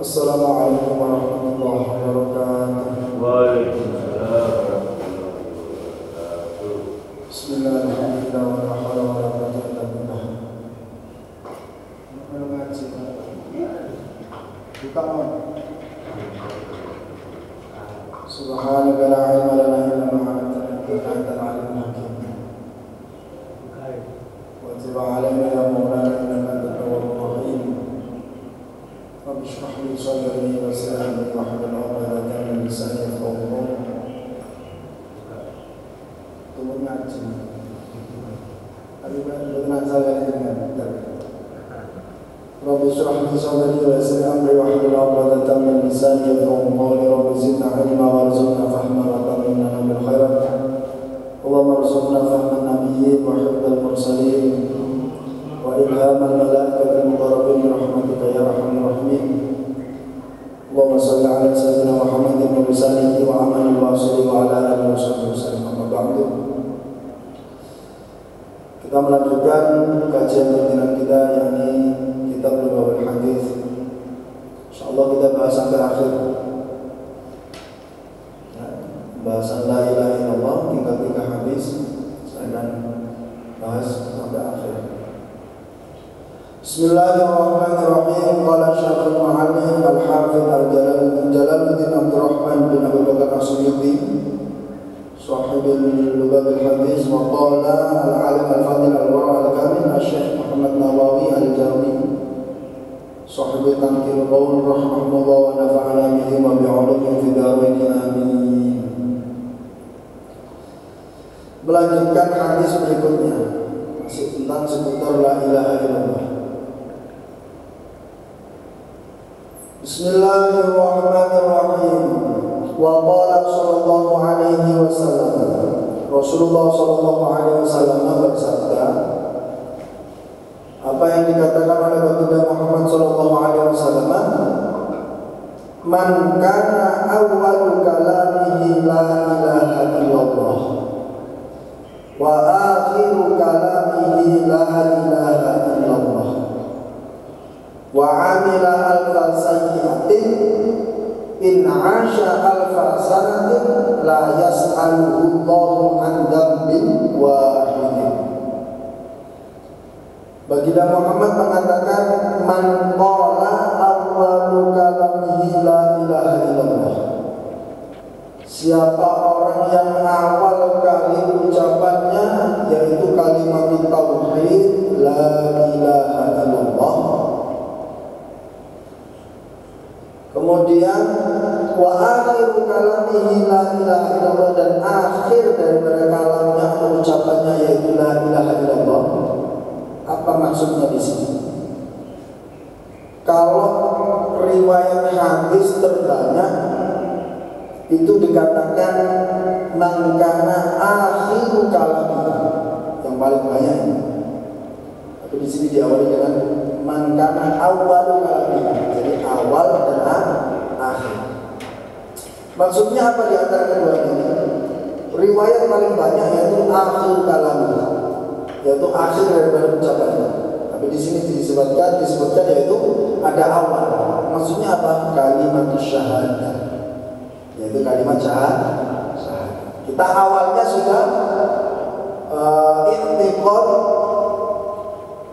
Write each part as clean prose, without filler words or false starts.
Assalamualaikum warahmatullahi wabarakatuh. Waalaikumsalam warahmatullahi wabarakatuh. Bismillahirrahmanirrahim. Wa la hawla wa la quwwata illa billah. Ngaji. Buka mau. Subhanaka la ilma lana illa ma 'allamtana innaka antal alimul hakim. Wa tub 'alaina ya maulana innaka antat tawwabur rahim. Rabbi shrah li sadri wa yassir li amri wahlul 'uqdatam min lisani yafqahu qawli. Tunggu ngaji. Abi benar saya dengan Rabbi shrah li sadri wa yassir li amri wahlul 'uqdatam min lisani yafqahu qawli. Rabbi zidna 'ilma warzuqna fahma wa tammimna bil khairat. Allahumma arzuqna fahman nabiyyin wa hifdzal mursalin wa ilhamal malaikatil muqarrabin bi rahmatika ya arhamar rahimin. Allahumma shalli ala sayyidina Muhammadin wa bisalihi wa amalil wasili wa ala alihi wa sahbihi wasallam. Amma ba'du. Kita melanjutkan kajian rutin kita, yakni kitab Lughawul Hadis. Insyaallah kita bahas sampai akhir. Bahasan la ilaha illallah tinggal 3 hadis. Saya akan bahas sampai akhir. Bismillahirrahmanirrahim. Qala Syekhul Mu'allif Al-Hafidz Jalaluddin Abdurrahman bin Abu Bakar As-Suyuti Sahibul Lughawul Hadis, wa qala al-alim al-fadil al-wara' al-kamil Syekh Muhammad Nawawi al-Jawi Sahibul Tanqil Qaul rahimahullah wa nafa'ana bihi wa bi'ulumihi fid dharain amin. Melanjutkan hadis berikutnya, masih tentang seputar la ilaha illallah. Bismillahirrahmanirrahim. Wa qala sallallahu alaihi wasallam, Rasulullah sallallahu alaihi wasallam bersabda, apa yang dikatakan oleh Baginda Muhammad sallallahu alaihi wasallam, man kana awwalu kalamihi la ilaha illallah wa akhiru kalamihi la ilaha illallah wa amila alfa sayyi'atin in 'asha alfa sanatin la yas'aluhu Allahu an dzambin wahidin. Baginda Muhammad mengatakan, man qala awwalu kalamihi la ilaha illallah, siapa orang yang awal kali ucapannya yaitu kalimat tauhid la ilaha illallah, kemudian wa akhiru kalamihi la ilaha illallah, dan akhir daripada kalamnya atau ucapannya yaitu la ilaha illallah. Apa maksudnya di sini? Kalau riwayat hadis terbanyak itu dikatakan man kana akhiru kalamihi, yang paling banyak. Tapi di sini diawali dengan man kana awwalu kalamihi, jadi awal dan akhir. Maksudnya apa di antara kedua ini? Riwayat paling banyak yaitu akhir kalamihi, yaitu akhir daripada ucapannya. Tapi di sini disebutkan yaitu ada awal. Maksudnya apa? Kalimat syahadat, yaitu kalimat syahadat. Kita awalnya sudah i'tiqad,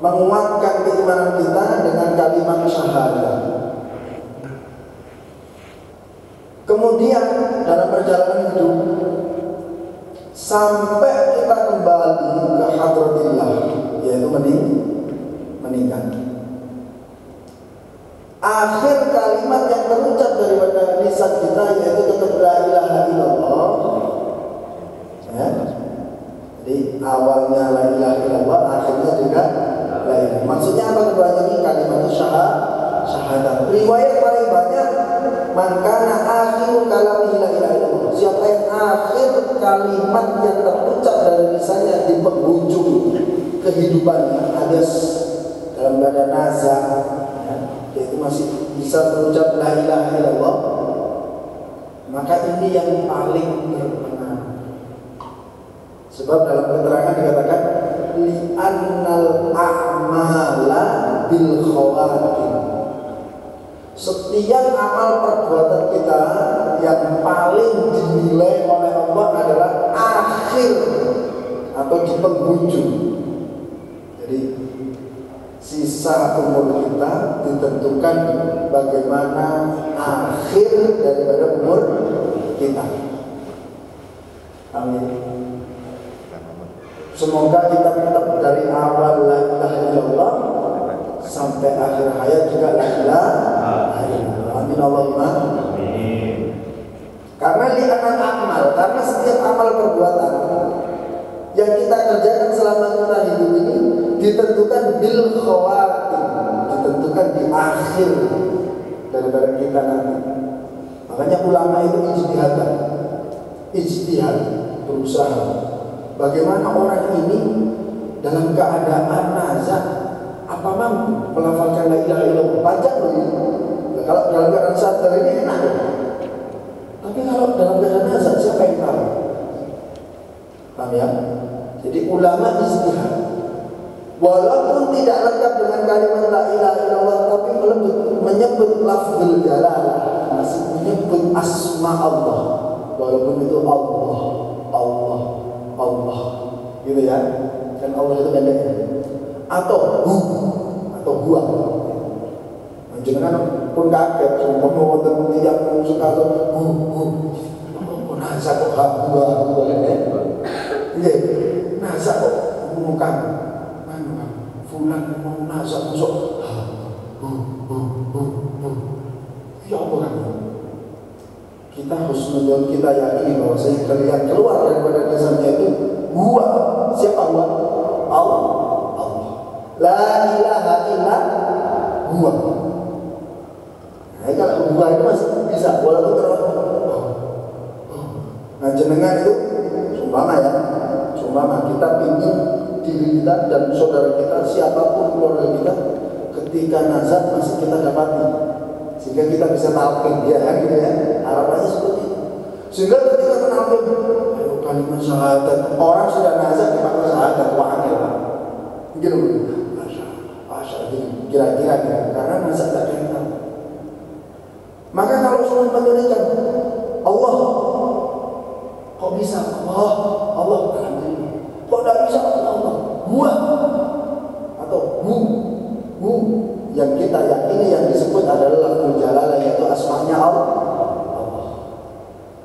menguatkan keimanan kita dengan kalimat syahadat. Kemudian dalam perjalanan hidup sampai kita kembali ke hadratillah, yaitu meninggal. Akhir kalimat yang terucap daripada lisan kita yaitu tetap la ilaha illallah. Ya. Jadi awalnya la ilaha illallah, akhirnya juga la ilaha. Maksudnya apa keduanya ini? Kalimat syahadat. Riwayat paling banyak man kana akhiru kalamihi la ilaha illallah, siapa yang akhir kalimat yang terucap dari lisannya di penghujung kehidupannya, alias dalam keadaan nazar, yaitu masih bisa berucap la ilaha illallah, maka ini yang paling berpengaruh. Sebab dalam keterangan dikatakan li'annal a'mala bil khawatim, setiap amal perbuatan kita yang paling dinilai oleh Allah adalah akhir atau di penghujung. Jadi sisa umur kita ditentukan bagaimana akhir daripada umur kita. Amin. Semoga kita tetap dari awal la ilaha illallah sampai akhir hayat juga la ilaha illallah. Amin Allahumma. Amin. Karena li'anal amal, karena setiap amal perbuatan yang kita kerjakan selama kita hidup ini ditentukan bil khawatim, ditentukan di akhir daripada kita nanti. Makanya ulama itu ijtihad, berusaha bagaimana orang ini dalam keadaan nazar apa mampu melafalkan la ilaha illallah. Panjang loh ini. Nah, kalau dalam keadaan sadar ini enak. Tapi kalau dalam keadaan nazar siapa yang tahu? Paham ya? Jadi ulama ijtihad. Walaupun tidak lengkap dengan kalimat la ilaha illallah, tapi menyebut lafzul jalalah, masih menyebut asma Allah. Walaupun itu Allah, gitu ya. Kan Allah itu pendek. Atau huwa. Jenengan pun kaget, kamu wonten tiyang suka hu. Nasa kok huwa ini. Iya, nasa kok ngomongkan. Fulan mau nasa masuk. Ya Allah kan. Kita harus menjawab, kita yakini bahwa kalian keluar daripada dasarnya itu huwa. Siapa huwa? Allah. La ilaha illa huwa. Nah, kalau huwa itu masih bisa walaupun terlalu. Nah, jenengan itu sumpama kita ingin diri kita dan saudara kita, siapapun keluarga kita, ketika nazar masih kita dapati, sehingga kita bisa talqin dia kan gitu ya. Harapannya seperti itu. Sehingga ketika menalqin, ayo kalimat syahadat, orang sudah nazar dipakai syahadat, wahai Allah. Gitu. Kira-kira karena masa tak kenal. Maka kalau sudah menunjukkan Allah, kok bisa Allah alhamdulillah. Kok tidak bisa Allah huwa atau hu yang kita yakini yang disebut adalah lafzul jalalah, yaitu asmanya Allah.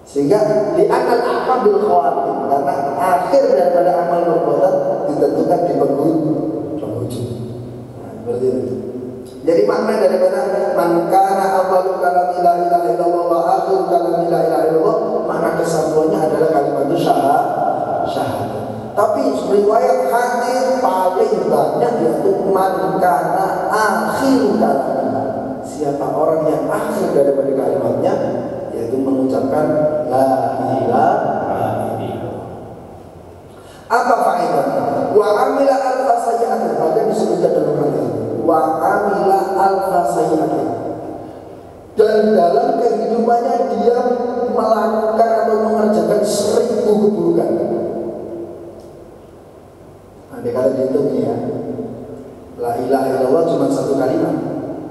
Sehingga li'anal a'mal bil khawatim, karena akhir daripada amal perbuatan ditentukan di penghujung. Seperti itu. Jadi makna daripada man kana awwalu kalami la ilaha illallah wa akhiru kalami la ilaha illallah, makna kesatuannya adalah kalimat syahadat. Tapi riwayat hadis paling banyak yaitu man kana akhiru kalami. Siapa orang yang akhir daripada kalimatnya, yaitu mengucapkan la ilaha illallah. Apa faedahnya? Wa amila alfa sayyi'atin, maka disebutkan dalam hadis wa amila alfa sayyi'atin, dan dalam kehidupannya dia melakukan atau mengerjakan 1000 keburukan. Nah, kalau dihitung ya, la ilaha illallah cuma satu kalimat,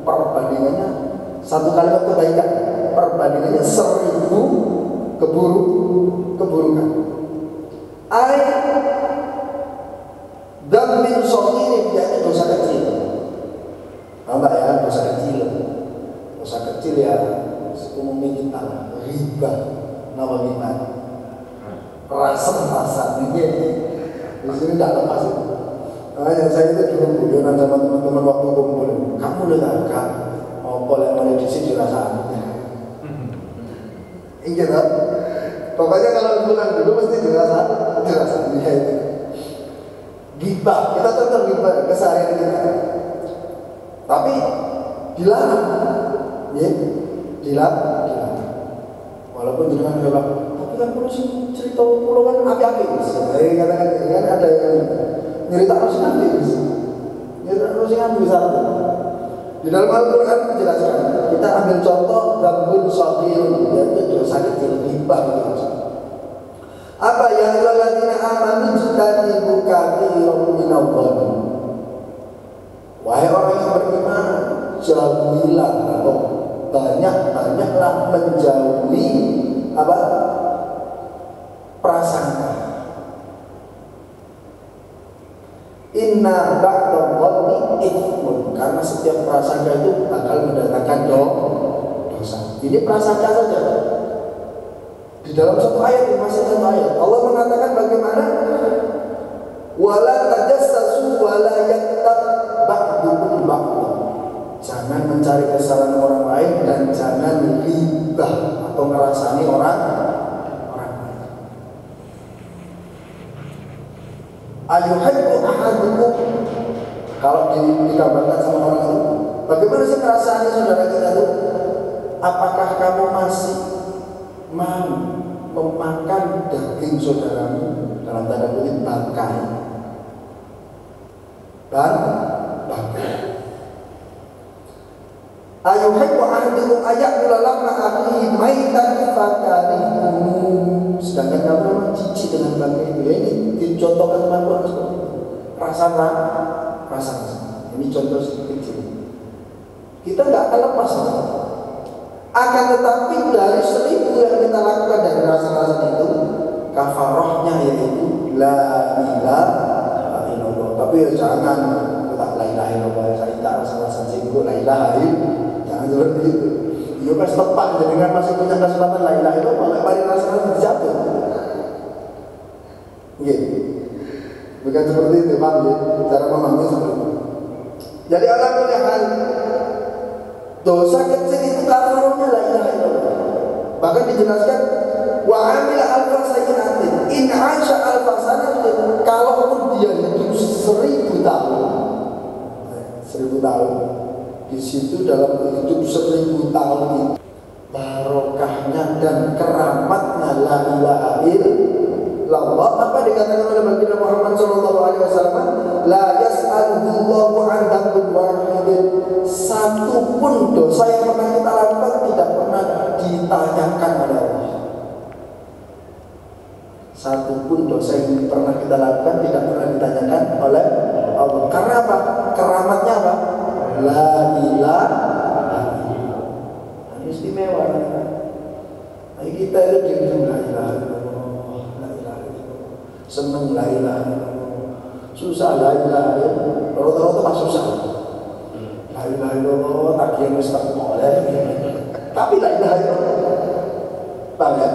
perbandingannya satu kalimat kebaikan, perbandingannya 1000 keburukan. Dan min sohirin, yaitu dosa kecil. Apa ya, dosa kecil ya umumnya kita lah, riba, nawamiman, rasa ini di sini tidak lepas itu. Makanya saya itu dulu guyonan sama teman-teman waktu kumpul, kamu lihat kan, mau boleh di sini dirasaan. Ingat tak? Pokoknya kalau pulang dulu mesti dirasaan dia itu. Gibah, kita tetap gibah keseharian kita. Tapi dilarang, ya, dilarang. Walaupun jangan bilang, tapi kan perlu cerita pulau kan api-api. Saya katakan kan ada yang cerita api. Cerita api bisa. Di dalam Al-Quran dijelaskan. Kita ambil contoh dambun shagir, yaitu dosa kecil, gibah gitu. Apa yang alladzina amanu jtanibu katsiran minadh-dhann. Wahai orang yang beriman, jauhilah atau banyak-banyaklah menjauhi apa? Prasangka. Inna ba'dal dhanni ithmun, karena setiap prasangka itu bakal mendatangkan dosa. Ini prasangka saja. Di dalam satu ayat, masih satu ayat, Allah mengatakan bagaimana? Wala tajassasu wala yaktab ba'dukum ba'd. Jangan mencari kesalahan orang lain dan jangan ghibah atau ngerasani orang lain. Ayuhibbu ahadukum, kalau dikabarkan sama orang itu, bagaimana sih perasaannya saudara kita itu? Apakah kamu masih mau memakan daging saudaramu, dalam tanda kutip bangkai? Bangkai. Ayuhibbu ahadukum ayakula lahma akhihi maitan fakarihtumuh. Sedangkan kamu memang jijik dengan bangkai itu. Ya, ini dicontohkan dengan Quran seperti itu. Rasa. Ini contoh kecil. Kita nggak akan lepas. Akan tetapi dari 1000 yang kita lakukan dari rasa-rasa itu, kafarahnya yaitu la ilaha illallah. Tapi ya jangan kita la ilaha illallah, saya tak rasa-rasa singgung la ilaha illallah. Jangan seperti itu. Ya pas tepat dengan masih punya kesempatan la ilaha illallah, oleh mari rasa-rasa jatuh. Gitu. Bukan seperti itu, paham ya? Cara memahami seperti itu. Jadi alhamdulillah, dosa kecil itu kafarahnya la ilaha illallah. Bahkan dijelaskan wa amila alfa sayyi'atin in 'asha alfa sanatin, kalaupun dia hidup 1000 tahun. 1000 tahun. Di situ dalam hidup 1000 tahun itu barokahnya dan keramatnya la ilaha illallah. Apa dikatakan oleh baginda Muhammad sallallahu alaihi wasallam? La yas'alullahu 'an dzambin wahidin. Satu pun dosa yang pernah kita lakukan tidak pernah ditanyakan oleh Allah. Satu pun dosa yang pernah kita lakukan tidak pernah ditanyakan oleh Allah. Karena apa? Keramatnya apa? La ilaha illallah. Ini istimewa. Nah, kita itu diam la ilaha illallah, la ilaha illallah. Seneng la ilaha illallah. Susah la ilaha illallah. Rata-rata pas susah. La ilaha illallah tagihan wis tak boleh. Tapi la ilaha illallah. Paham ya?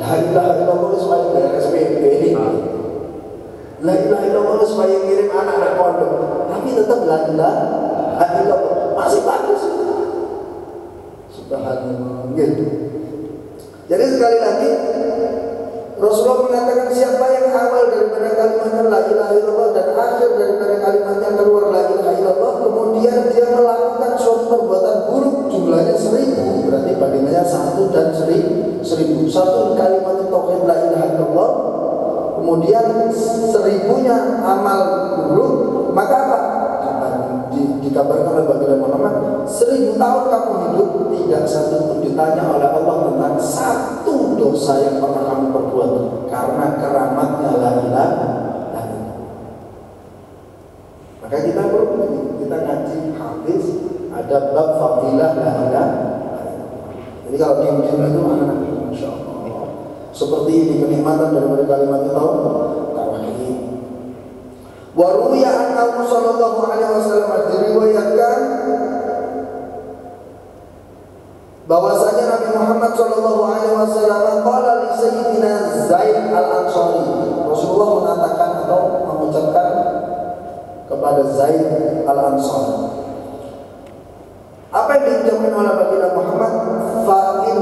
La ilaha illallah supaya beres PP. La ilaha illallah supaya kirim anak ke pondok. Tapi tetap la ilaha illallah masih bagus. Subhanallah. Gitu. Jadi sekali lagi Rasulullah mengatakan siapa yang awal daripada kalimatnya la ilaha illallah dan akhir daripada kalimatnya keluar la ilaha illallah, kemudian dia melakukan suatu perbuatan buruk jumlahnya 1000, berarti bandingannya 1 dan 1000. Satu kalimat tauhid la ilaha illallah, kemudian 1000-nya amal buruk, maka apa? Dikabarkan oleh baginda Muhammad, 1000 tahun kamu hidup tidak satu pun ditanya oleh Allah tentang satu dosa yang pernah kamu perbuat, karena keramatnya la ilaha illallah. Maka kita perlu kita ngaji hadis ada bab fadilah la ilaha illallah. Jadi kalau diam-diam itu anak-anak, masya Allah, seperti ini kenikmatan daripada kalimat tauhid. Wa ruwiya annahu sallallahu alaihi wasallam, diriwayatkan bahwasanya Nabi Muhammad sallallahu alaihi wasallam qala li sayyidina Zaid al-Ansari, Rasulullah mengatakan atau mengucapkan kepada Zaid al-Ansari, apa yang diucapkan oleh baginda Muhammad? Fa in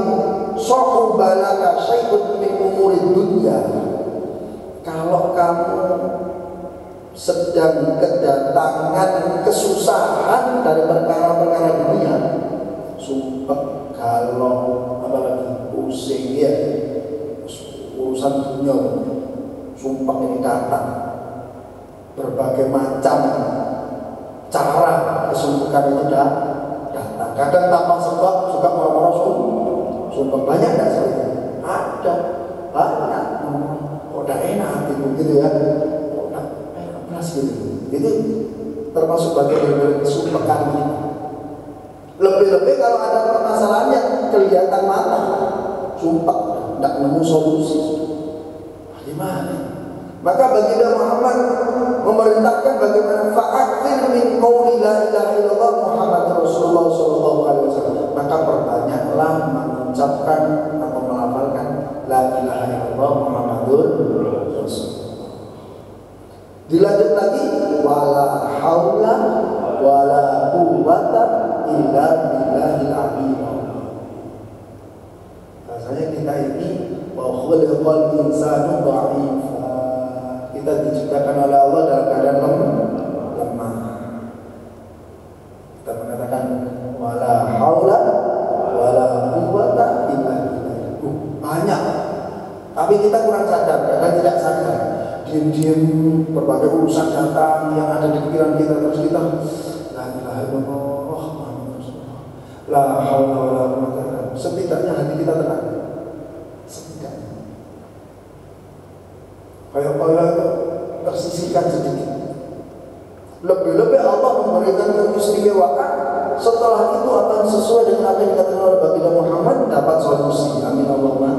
sa'ubalaka syai'un min umuri dunya, kalau kamu sedang kedatangan kesusahan dari perkara-perkara dunia, sumpah kalau apalagi pusing ya urusan dunia, sumpah ini datang berbagai macam cara kesulitan itu datang. Kadang tanpa sebab juga orang-orang sumpah. Banyak tidak seperti itu? Ada banyak. Kok tidak enak hatiku gitu ya? Gitu. Itu termasuk bagian dari kesumpahan kita. Lebih-lebih kalau ada permasalahan yang kelihatan mata, sumpah tidak nemu solusi. Gimana? Maka baginda Muhammad memerintahkan bagaimana fa'akthir min qouli la ilaha illallah Muhammadur Rasulullah sallallahu alaihi wasallam. Maka perbanyaklah mengucapkan atau melafalkan la ilaha illallah Muhammadur Rasulullah. Dilanjut lagi wala haula wala quwwata illa billahil aliyyil. Rasanya kita ini wa khuliqal insanu dha'ifa. Kita diciptakan oleh Allah dalam keadaan lemah. Kita mengatakan wala haula wala quwwata illa billah. Banyak. Tapi kita kurang sadar, kadang tidak sadar. Diam-diam berbagai urusan datang yang ada di pikiran kita, terus kita la ilaha illallah Muhammadur Rasulullah. La haula wala quwwata illa billah. Setidaknya hati kita tenang. Setidaknya. Kayak tersisihkan sedikit. Lebih-lebih Allah memberikan keistimewaan. Setelah itu akan sesuai dengan apa yang dikatakan oleh baginda Muhammad, dapat solusi. Amin Allahumma.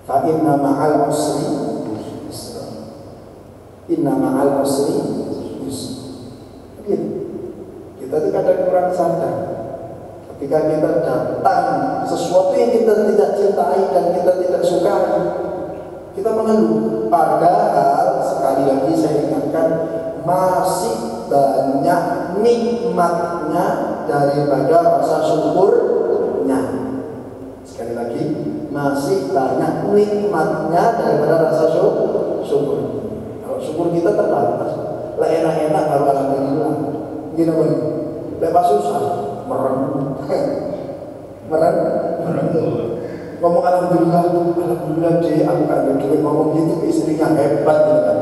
Fa inna ma'al usri yusra. Inna ma'al usri yusra. Kita itu kadang kurang sadar. Ketika kita datang sesuatu yang kita tidak cintai dan kita tidak sukai, kita mengeluh. Padahal sekali lagi saya ingatkan, masih banyak nikmatnya daripada rasa syukurnya. Sekali lagi, masih banyak nikmatnya daripada rasa syukur. Kalau syukur kita terbatas, lah enak-enak baru alhamdulillah. Gini boleh, lepas susah, merem. Ngomong alhamdulillah deh, aku gak ada duit ngomong gitu ke istrinya hebat kan.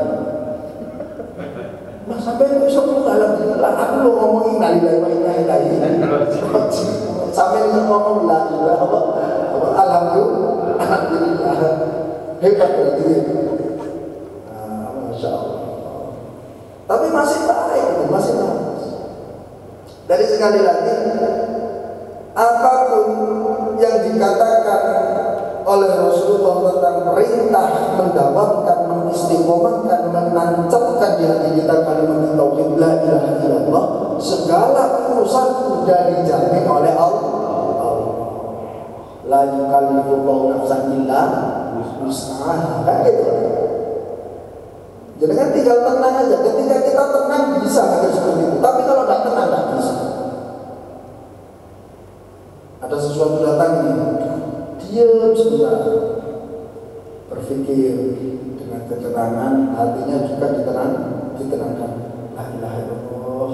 Mas sampai itu bisa ngomong alhamdulillah, aku lo ngomongin nalilah wa inna ilaihi sampai itu ngomong la ilaha alhamdulillah hebat berarti. Masya Allah. Tapi masih baik itu, masih bagus. Dari sekali lagi, apapun yang dikatakan oleh Rasulullah tentang perintah mendawamkan, mengistiqomahkan, menancapkan di hati kita kalimat tauhid la ilaha illallah, segala urusan sudah dijamin oleh Allah. La yukallifullahu nafsan illa wus'aha. Kan gitu. Jadi kan tinggal tenang aja. Ketika kita tenang bisa kayak seperti itu. Tapi kalau tidak tenang tidak bisa. Ada sesuatu datang ini, diam sebentar, berpikir dengan ketenangan, hatinya juga ditenangkan. La ilaha illallah,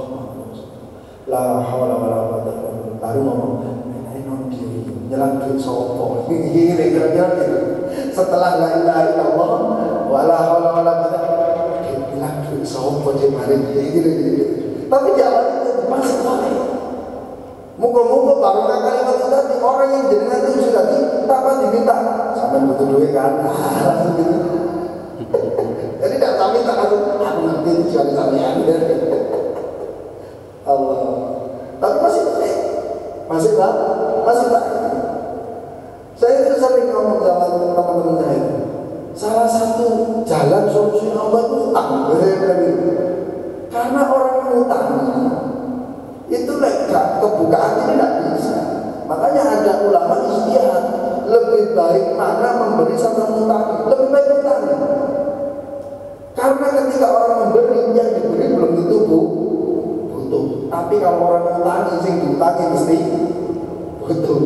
la haula wala quwwata illa billah. Baru ngomong, non diri, nyelang duit sopo, kira-kira gitu. Setelah la ilaha illallah, wala haula wala quwwata, nyelang duit sopo dia mari, gitu. Tapi di awal itu masih baik. Muka-muka baru kalimat itu tadi, orang yang jenengan itu sudah apa diminta sampai butuh duit kan, langsung gitu. Jadi tidak sampai tak aku nanti kecuali sampean. Allah. Tapi masih baik, masih baik. Saya itu sering ngomong sama teman-teman saya. Salah satu jalan solusi Allah itu utang, karena orang utang itu gak kebukaan ini tidak bisa. Makanya ada ulama istihad, lebih baik mana memberi sama mengutang, lebih baik utang. Karena ketika orang memberi, yang diberi belum tentu butuh. Tapi kalau orang mengutangi, sing diutangi mesti butuh.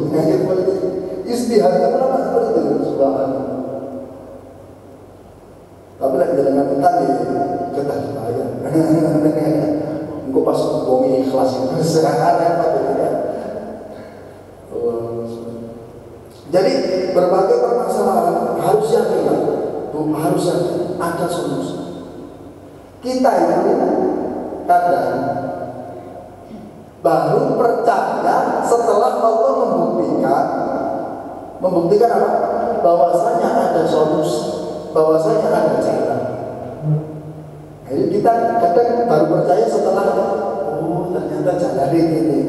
Istihad itu ulama seperti itu. Subhanallah. Tapi lagi dengan utang ya kita dibayar. Engkau pas bumi ikhlas itu ada apa gitu ya. Jadi berbagai permasalahan harusnya ada solusi. Kita ini kadang baru percaya setelah Allah membuktikan apa? Bahwasanya ada solusi, bahwasanya ada cara. Jadi kita kadang baru percaya setelah oh ternyata jalan ini.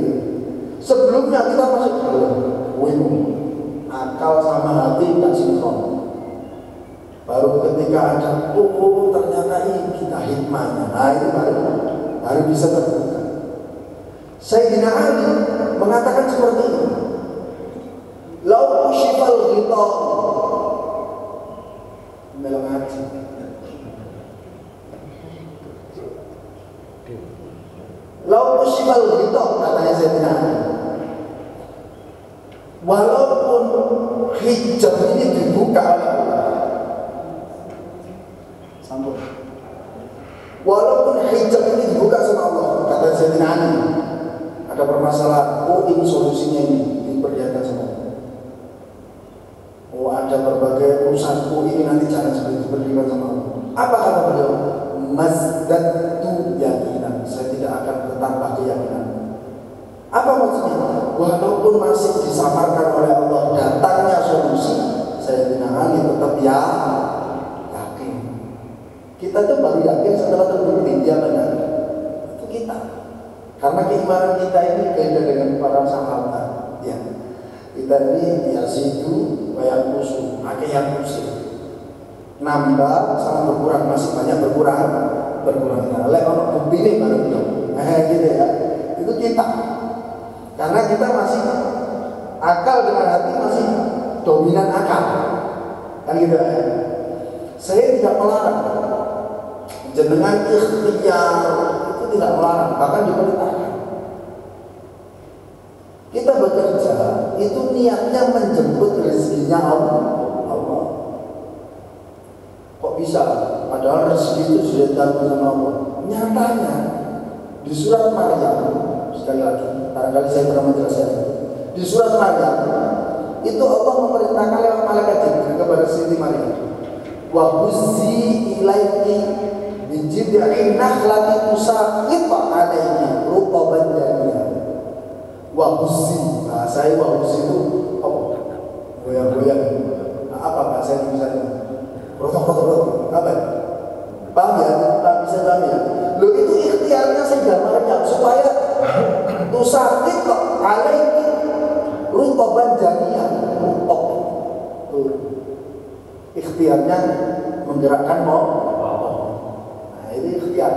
Sebelumnya kita masih akal sama hati tak sinkron. Baru ketika ada oh ternyata ini kita hikmahnya, nah itu baru bisa terbuka. Sayyidina Ali mengatakan seperti ini, lau ushifal ghita melong ngaji. Lau ushifal ghita katanya Sayyidina Ali, walaupun hijab ini dibuka oleh Allah, sambung. Walaupun hijab ini dibuka sama Allah, kata Sayyidina Ali, ada permasalahan, oh ini solusinya ini diperlihatkan sama Allah. Oh ada berbagai urusan, oh ini nanti cara seperti diperlihatkan sama Allah. Apa kata beliau? Mazdadtu yakinan, saya tidak akan bertambah keyakinan. Apa maksudnya? Walaupun masih disamarkan oleh Allah datangnya solusi, Sayyidina Ali tetap yakin. Kita tuh baru yakin setelah terbukti dia benar. Itu kita. Karena keimanan kita ini beda dengan para sahabat. Ya. Kita ini yasidu wa yanqusu, akeh yang kusir. Nambah sama berkurang, masih banyak berkurang. Nah, lek ono bukti ini baru gitu ya. Itu kita. Karena kita masih akal dengan hati masih dominan akal. Kan gitu ya. Saya tidak melarang. Jenengan ikhtiar itu tidak melarang, bahkan diperintahkan. Kita bekerja itu niatnya menjemput rezekinya Allah. Kok bisa? Padahal rezeki itu sudah ditanggung sama Allah. Nyatanya di surat Maryam, sekali lagi, barangkali saya pernah menjelaskan. Di surat Maryam itu Allah memerintahkan lewat malaikat Jibril kepada Siti Maryam, wa huzzi ilaiki bijid'in nakhlati tusaqit alayhi rutaban janiyah. Wa huzzi, saya wa huzzi itu apa? Goyang-goyang. Apa bahasa Indonesia? Rotok-rotok apa? Paham ya? Tak bisa paham ya? Loh itu ikhtiarnya Sayyidah Maryam supaya tusaqit alayhi rutaban janiyah. Rutok. Ikhtiarnya menggerakkan mau. Nah, ini ikhtiar.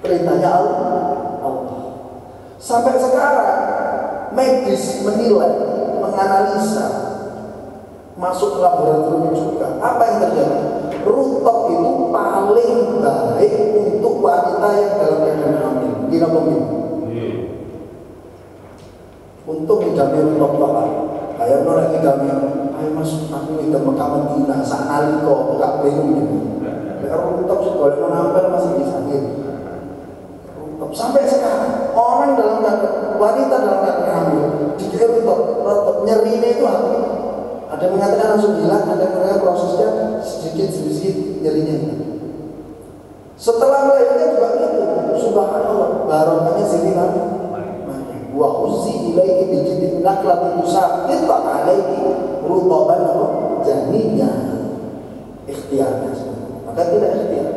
Perintahnya Allah. Sampai sekarang medis menilai, menganalisa, masuk ke laboratorium juga. Apa yang terjadi? Rutok itu paling baik untuk wanita yang dalam keadaan hamil. Gila mungkin. Untuk menjamin rutok Pak. Kayak nolak ngidami, ayo mas, aku ngidam Mekah Madinah, sakali kok, gak bingung gitu. Kalau rutok segala menampil masih bisa gitu. Rutok sampai sekarang, orang dalam keadaan, wanita dalam keadaan hamil, jika rutok, nyerinya itu apa? Ada yang mengatakan langsung hilang, ada yang mengatakan prosesnya sedikit nyerinya hilang. Setelah melahirkan juga gitu, subhanallah, barokahnya Siti Maryam. Wa uzzi ilaiki bijidin naklati tusaqit alayki rutaban janiyah. Ikhtiarnya maka tidak ikhtiar.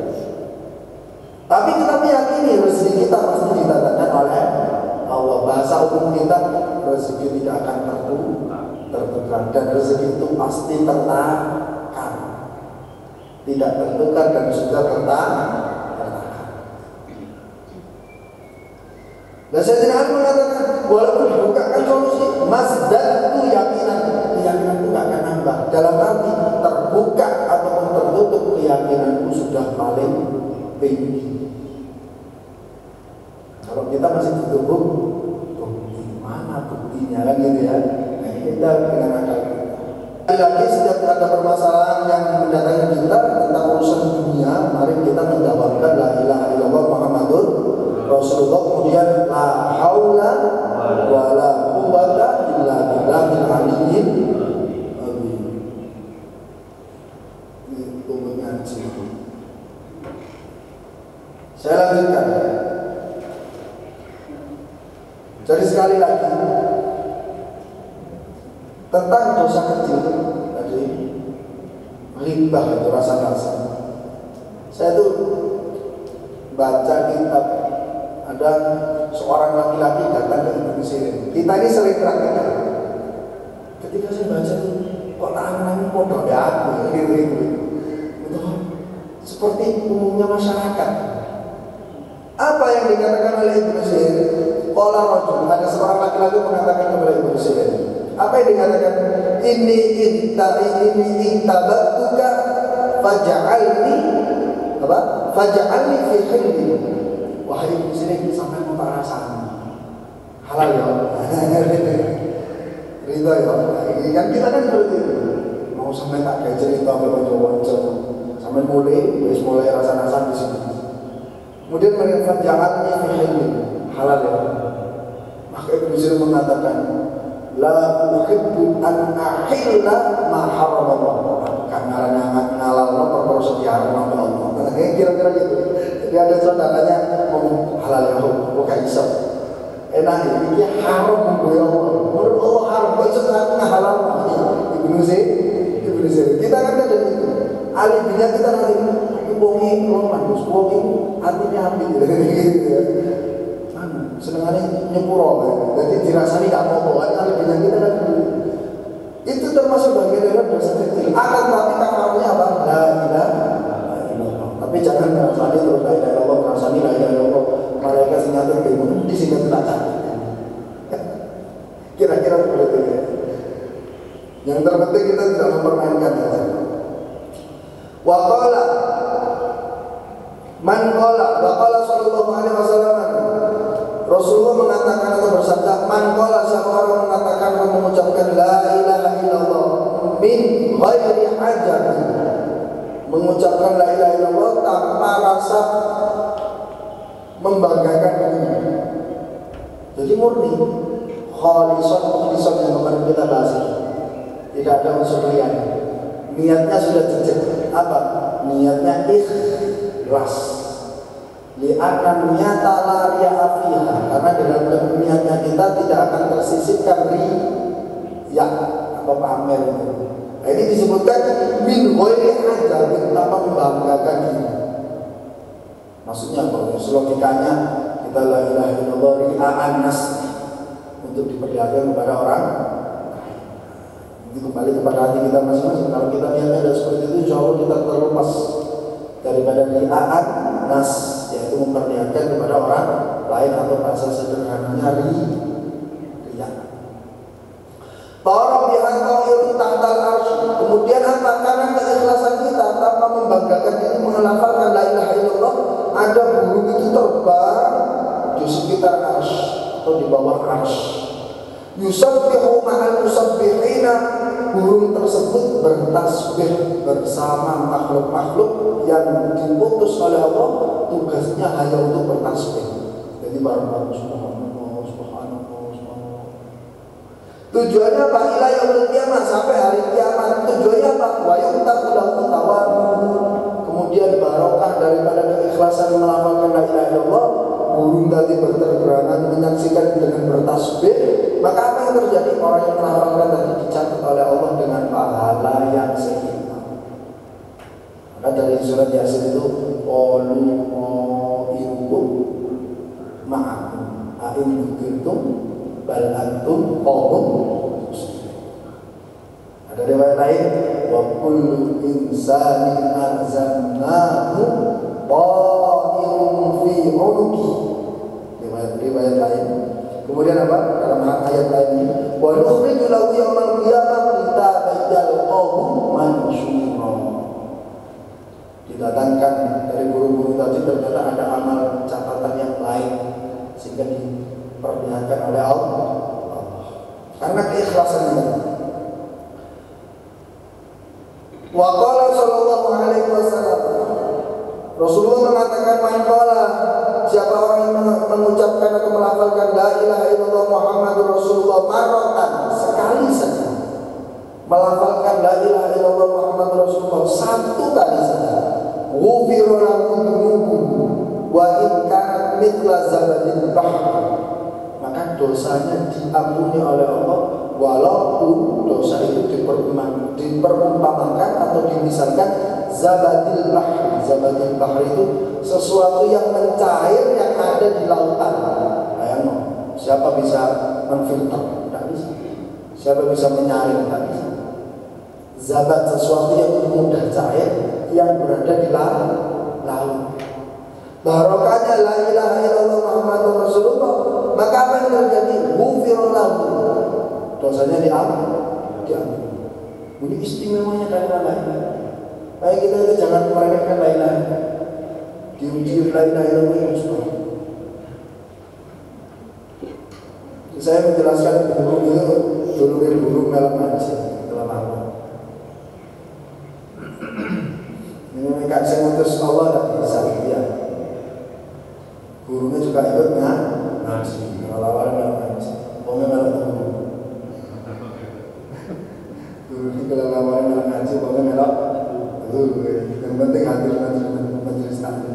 Tapi kita meyakini rezeki kita pasti didatangkan oleh Allah. Bahasa umum kita, rezeki tidak akan tertukar, dan rezeki itu pasti tertakar, tidak tertukar dan sudah tertakar. Dan Sayyidina Ali mengatakan, walaupun dibukakan solusi, mazdadtu yakinan itu gak akan nambah. Dalam arti terbuka ataupun tertutup, keyakinanku sudah paling tinggi. Kalau kita masih tertutup, bukti mana buktinya kan gitu ya. Nah, kita dengan akal kita. Lagi setiap ada permasalahan yang mendatangi kita tentang urusan dunia, mari kita mendapatkan la ilaha illallah Muhammadur Rasulullah, kemudian la haula wala quwwata illa billahil aliyyil azim. Itu mengaji. Saya lanjutkan. Jadi sekali lagi tentang dosa kecil tadi, riba itu rasa-rasa. Saya tuh baca kitab ada seorang laki-laki datang ke Ibnu Sirin. Kita ini sering praktikkan. Ketika saya baca itu, kok tangan bodoh ya aku, gitu. Seperti umumnya masyarakat. Apa yang dikatakan oleh Ibnu Sirin? Qala rajul, ada seorang laki-laki mengatakan kepada Ibnu Sirin. Apa yang dikatakan? Ini intabatuka faj'alni apa? Faj'alni fi hilmi. Wahai Ibnu Sirin, sampai mau tak rasanya halal ya. Ridho ya. Kan kita kan seperti itu. Mau sampai tak kayak cerita ke kanca-kanca. Sampai mulai rasa-rasa di sini. Kemudian mereka jahatnya fi'ilin halal ya. Maka Ibnu Sirin mengatakan, la uhibbu an ahilla ma haramallah. Karena ngalalno perkara sediaran Allah. Kira-kira gitu. Jadi ada saudaranya ngomong halal ya, kok gak iso. Enak ini haram menggoyo Allah. Menurut Allah haram, kok iso halal. Ibnu Sirin. Kita kan ada itu. Alibinya kita nanti wongi roman, wongi artinya api gitu ya. Senengannya nyepuro, jadi dirasani gak apa-apa. Alibinya kita kan itu termasuk bagian dari dosa kecil. Akan tapi kafarnya apa? La ilaha illallah. Tapi jangan merasani terus la ilaha illallah, merasani la ilaha illallah. Mereka sinyatur bingung di sini tidak cantik. Kira-kira seperti itu. Yang terpenting kita tidak mempermainkan saja. Waqala man qala waqala sallallahu alaihi wasallam, Rasulullah mengatakan atau bersabda, man qala, siapa orang mengatakan atau mengucapkan la ilaha illallah min ghairi hajat, mengucapkan la ilaha illallah tanpa rasa membanggakan diri. Jadi murni khalisan yang kemarin kita bahas, tidak ada unsur riya. Niatnya sudah jejak. Apa? Niatnya ikhlas. Li'anna niyata la riya'a fiha. Karena dalam niatnya kita tidak akan tersisipkan riya apa pamer itu. Nah, ini disebutkan min ghairi hajat, tanpa membanggakan diri. Maksudnya apa? Logikanya kita la ilaha illallah ri'a'an nas, untuk diperlihatkan kepada orang. Itu kembali kepada hati kita masing-masing. Kalau kita niatnya ada seperti itu, insya Allah kita terlepas daripada ria'an nas, yaitu memperlihatkan kepada orang lain, atau bahasa sederhananya riya. Ta'arab bihan ta'irun tahtal arsy. Kemudian apa? Karena keikhlasan kita tanpa membanggakan diri mengelafalkan la ilaha illallah, ada burung itu terbang di sekitar arsy atau di bawah arsy. Yusabbihu ma'al musabbihina, burung tersebut bertasbih bersama makhluk-makhluk yang diutus oleh Allah, tugasnya hanya untuk bertasbih. Jadi bareng-bareng subhanallah, subhanallah. Tujuannya apa? Ila yaumil qiyamah, sampai hari kiamat. Tujuannya apa? Wa yumtaku lahu tawabu. Kemudian barokah daripada keikhlasan melafalkan la ilaha illallah, burung tadi berterbangan menyaksikan dengan bertasbih. Maka apa yang terjadi? Orang yang melafalkan tadi dicatat oleh Allah dengan pahala yang seimbang. Maka dari surat Yasin itu qalu irukum ma'akum a'in dzikirtum bal antum qawmun. Ada riwayat lain, wa kullu insanin alzamnahu ta'irun fi 'unuqi. Riwayat lain. Kemudian apa? Dalam ayat lain ini, wa nukhriju lahu yawmal qiyamah kitaban yalqahu mansyura. Didatangkan dari guru-guru tadi, ternyata ada amal catatan yang lain sehingga diperlihatkan oleh Allah. Karena keikhlasan ini. Wa qala sallallahu alaihi wasallam, Rasulullah mengatakan, man qala, siapa orang yang mengucapkan atau melafalkan la ilaha illallah Muhammadur Rasulullah marratan, sekali saja, melafalkan la ilaha illallah Muhammadur Rasulullah satu kali saja, ghufira lahu dhunubuhu wa in kanat mithla zabadil bahr, maka dosanya diampuni oleh Allah walaupun dosa itu diperumpamakan atau dimisalkan zabadil bahr. Zabadil bahr itu sesuatu yang mencair yang ada di lautan. Bayangkan, siapa bisa menfilter? Tidak bisa. Siapa bisa menyaring? Tidak bisa. Zabat sesuatu yang mudah cair yang berada di laut. Barokahnya la ilaha illallah Muhammadur Rasulullah, maka apa yang terjadi? Ghufira lahu. Dosanya diampuni. Ini istimewanya kalimat la ilaha. Baik, kita itu jangan meremehkan la ilaha. Diuji la ilaha illallah itu. Saya menjelaskan burung itu dulurin burung dalam ngaji dalam apa. Ini mereka saya ngutus Allah tidak bisa ya. Burungnya juga ikut ngaji. Kalau awalnya malah ngaji, pokoknya malah burung. Burung kalau awalnya malah ngaji, pokoknya malah burung. Yang penting hadir majelis taklim.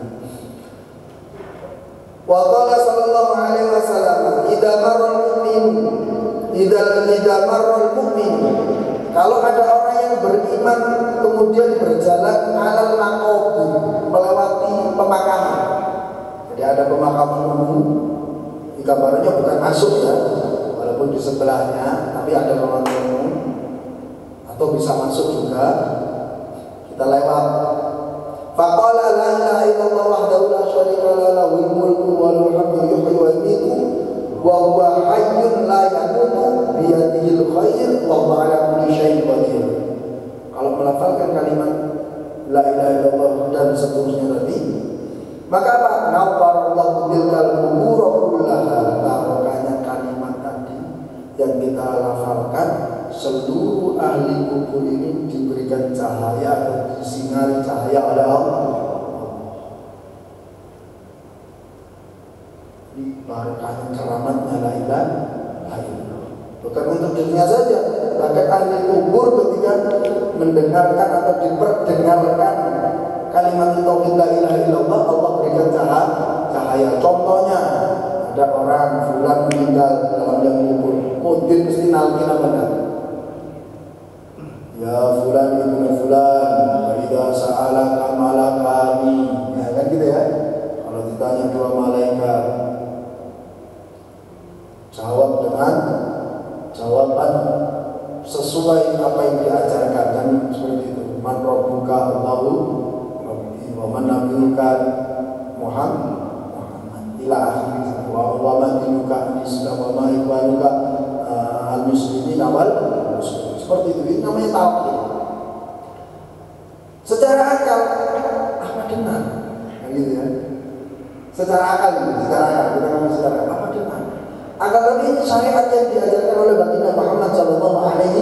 Wa qala sallallahu alaihi wasallam, idza marral mu'min, kalau ada orang yang beriman kemudian berjalan alal maqabir, melewati pemakaman. Jadi ada pemakaman umum, di gambarnya bukan masuk ya, walaupun di sebelahnya, tapi ada pemakaman umum, atau bisa masuk juga. Kita lewat. Faqala la ilaha illallah wahdahu la syarika lahu lahul mulku wa lahul hamdu yuhyi wa yumiitu wa huwa hayyun la yamutu bi yadihil khair wa huwa ala kulli syai'in qadir. Kalau melafalkan kalimat la ilaha illallah dan seterusnya tadi, maka apa? Nawwarallahu bilkal qubur kullaha. Barokahnya kalimat tadi yang kita lafalkan, seluruh ahli kubur ini diberikan cahaya atau disinari cahaya oleh Allah. Ini barokahnya keramatnya la ilaha illallah. Bukan untuk dunia saja, bahkan ahli kubur ketika mendengarkan atau diperdengarkan kalimat tauhid la ilaha illallah, Allah berikan cahaya. Contohnya, ada orang fulan meninggal dalam liang kubur, mungkin mesti nalkin apa enggak? Ya fulan ibnu fulan, idza sa'alaka malakani. Ya kan gitu ya. Kalau ditanya dua malaikat, jawab dengan jawaban sesuai apa yang diajarkan, kan seperti itu. Man rabbuka Allahu rabbi wa man nabiyuka Muhammad ila akhir wa man dinuka Islam wa ma ikwanuka al-muslimin wal muslimin. Seperti itu, ini namanya tauhid. Secara akal apa benar? Kan gitu ya. Secara akal kita ngomong secara akal apa benar? Akan lebih syariat yang diajarkan oleh baginda Muhammad sallallahu alaihi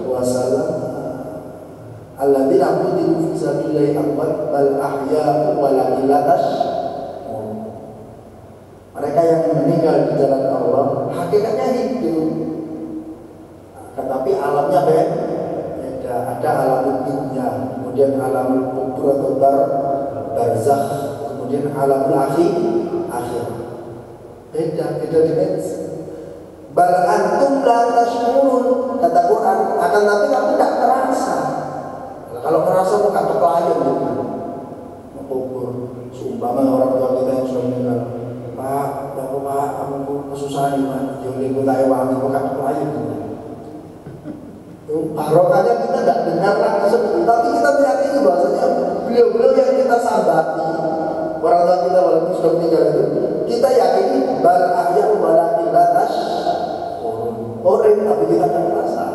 wasallam. Alladzina qutilu fi sabilillahi amwat bal ahya'u walakin la tash'urun. Mereka yang meninggal di jalan Allah hakikatnya hidup, tetapi alamnya beda. Ada alam dunia, kemudian alam kubur atau barzakh, kemudian alam akhir. Beda dimensi. Bal antum la tash'urun, kata Quran, akan tapi kamu tidak terasa. Kalau terasa muka terpelayan gitu. Kubur, seumpama orang tua kita yang sudah meninggal, Pak, kamu kesusahan gimana? Jadi kita ewangi muka terpelayan gitu. Barokahnya kita tidak dengar lagi seperti itu, tapi kita meyakini bahwasanya beliau-beliau yang kita sabati, orang tua kita walaupun sudah meninggal itu, kita yakini bal ahya'u walakin la tash'urun. Orang tapi kita akan merasa.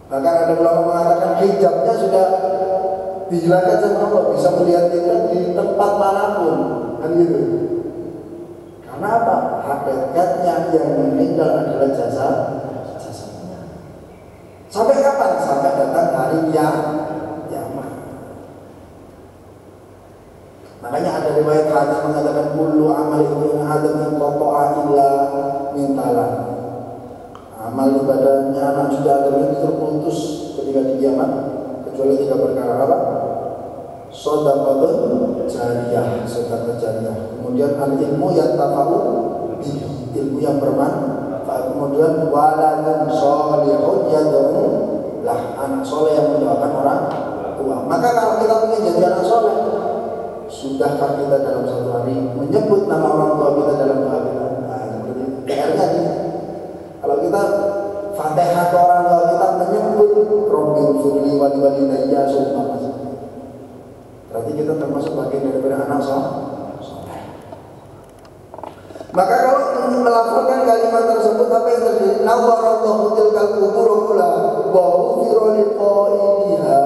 Bahkan ada ulama mengatakan hijabnya sudah dihilangkan sama Allah, bisa melihat kita di tempat manapun, kan gitu. Karena apa? Hakikatnya yang meninggal adalah jasad. Sampai kapan? Sampai datang hari kiamat. Makanya ada riwayat hadis mengatakan kullu amal ibnu adam yang qata'a illa min talaq. Amal ibadahnya anak sudah Adam itu terputus ketika di kiamat kecuali 3 perkara apa? Shadaqatun jariyah, sedekah jariyah. Kemudian al-ilmu yantafa'u bihi, ilmu yang bermanfaat. Kemudian waladun sholihun yad'u lah, anak soleh yang mendoakan orang tua. tua. Maka kalau kita ingin jadi anak soleh, sudahkah kita dalam satu hari menyebut nama orang tua kita dalam doa kita? Nah, seperti PR-nya nih. Kalau kita Fatihah ke orang tua kita menyebut Robbil Furli wali walidayya sumpah. Berarti kita termasuk bagian daripada anak soleh. Maka kalau melakukan kalimat tersebut, apa yang terjadi? Nawwarallahu tilkal qubur kula wa ghufira liqaidiha.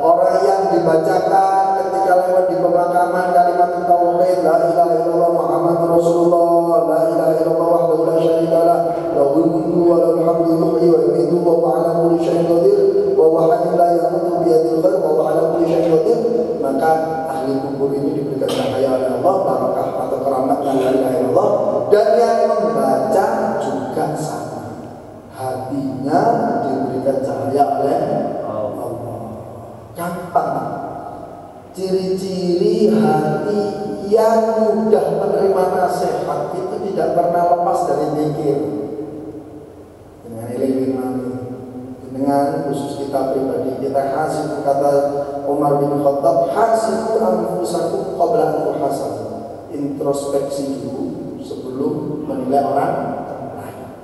Orang yang dibacakan ketika lewat di pemakaman kalimat tauhid la ilaha illallah Muhammadur Rasulullah, la ilaha illallah wahdahu la syarika lah, lahul mulku wa lahul hamdu yuhyi wa yumiitu wa huwa 'ala kulli syai'in qadir wa huwa hayyun la yamutu bi yadil khair wa huwa 'ala kulli syai'in qadir. Maka ahli kubur ini diberikan cahaya oleh Allah, barakah atau keramatnya la ilaha illallah, dan yang membaca juga sama, hatinya diberikan cahaya oleh Allah. Gampang. Ciri-ciri hati yang mudah menerima nasihat itu tidak pernah lepas dari zikir. Dengan ilmu dengan khusus kita pribadi, kita hasib, kata Umar bin Khattab, hasibu anfusakum qabla an tuhasabu. Introspeksi dulu sebelum menilai orang lain.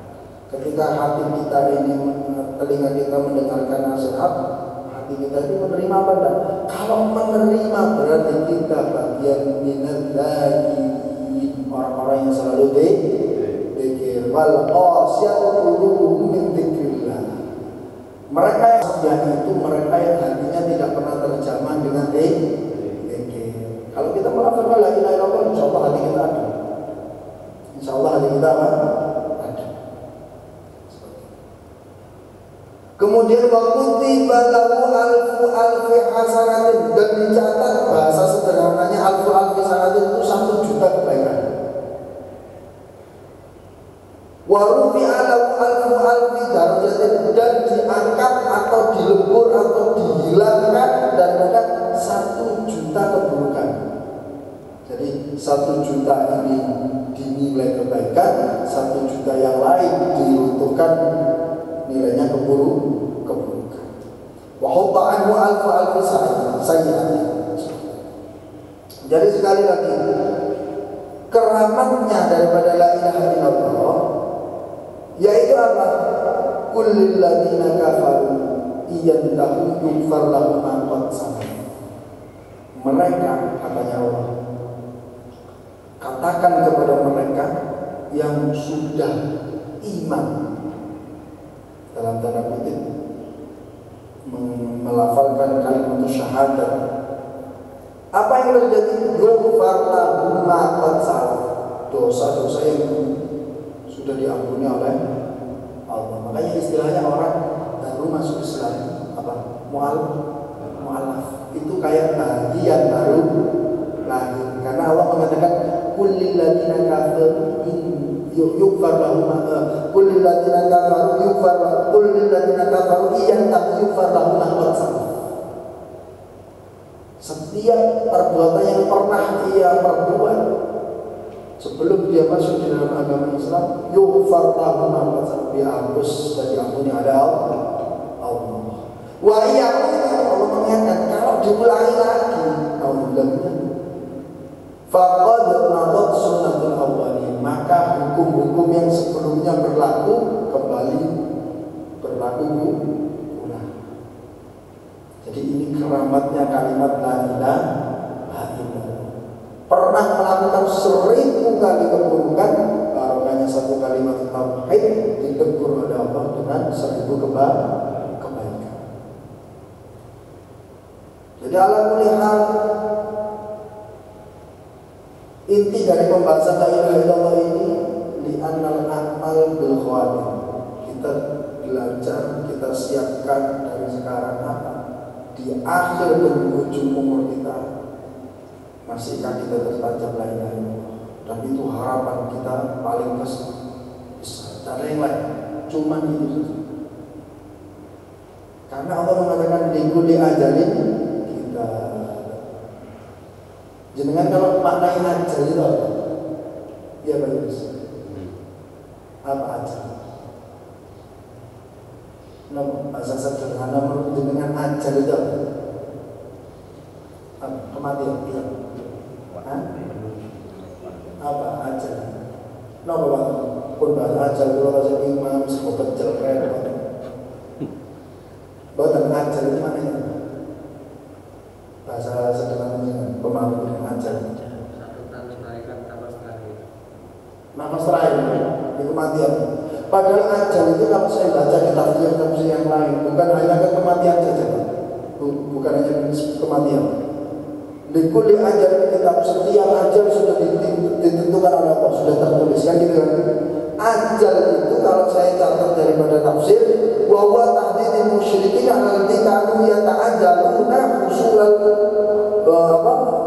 Ketika hati kita ini, telinga kita mendengarkan nasihat, hati kita itu menerima apa enggak? Kalau menerima berarti kita bagian minadzakirin, orang-orang yang selalu dzikir. Wal qasyatu qulubuhum min dzikrillah. Mereka yang itu mereka yang hatinya tidak pernah terjamah dengan dzikir. Kalau kita melafalkan la ilaha illallah, insyaallah hati kita ada. Insyaallah hati kita apa? Ada. Kemudian wakutiba lahu alfi hasanatin, dan dicatat bahasa sederhananya alfi hasanatin itu 1.000.000 kebaikan. Warufi'a lahu alfi darajatin, dan diangkat atau dilebur atau dihilangkan daripada 1.000.000 keburukan. Jadi 1.000.000 ini dinilai kebaikan, 1.000.000 yang lain diruntuhkan nilainya keburukan. Wa hutta anhu alfi sayyi'atin. Jadi sekali lagi, keramatnya daripada la ilaha illallah yaitu apa? Kullil ladzina kafaru iyantahu yughfar lahum ma qad salaf. Mereka, katanya Allah, katakan kepada mereka yang sudah iman, dalam tanda kutip, melafalkan kalimat syahadat, apa yang terjadi? Yughfar lahum ma qad salaf. Dosa-dosa yang sudah diampuni oleh Allah. Makanya istilahnya orang baru masuk Islam apa? Mu'alaf. Itu kayak bayi yang baru lahir. Karena Allah mengatakan kullil ladzina kafaru yughfar lahum kullil ladzina kafaru yughfar kullil ladzina kafaru yughfar lahum ma qad salaf. Setiap perbuatan yang pernah ia perbuat sebelum dia masuk di dalam agama Islam, yughfar lahu ma qad salaf, dihapus dan diampuni oleh Allah. Wa iyyakum, Allah mengingatkan kalau diulangi lagi, alhamdulillah, faqad madat sunnatul awwalin, maka hukum-hukum yang sebelumnya berlaku kembali berlaku ulang. Jadi ini keramatnya kalimat la ilaha illallah. Pernah melakukan 1000 kali keburukan, barokahnya 1 kalimat tauhid ditegur oleh Allah dengan 1000 kebaikan. Jadi ala kulli hal, inti dari pembahasan la ilaha illallah ini li'annal a'mal bil khawatim. Kita belajar, kita siapkan dari sekarang apa? Di akhir penghujung umur kita, masihkah kita tertancap la ilaha illallah? Dan itu harapan kita paling besar. Cara yang lain cuma itu saja. Karena Allah mengatakan di ajalin kita. Jenengan kalau maknai ajal itu apa? Ya bagus. Apa ajal? Bahasa sederhana menurut jenengan ajal itu apa? Kematian iya. Apa ajal? Napa Pak? Pun bahasa ajal kalau rasa imam sego pecel repot. Boten ajal itu mana ya? Bahasa sederhananya pemahaman ajal. Nafas terakhir itu kematian. Padahal ajal itu kalau saya baca di tafsir yang lain bukan hanya ke kematian saja, bukan hanya kematian. Likuli ajal kitab, setiap ajal sudah ditentukan oleh Allah, sudah tertulis kan gitu kan. Ajal itu kalau saya catat daripada tafsir, bahwa tahdidil musyrikin allati kanu yata'ajjaluna usulal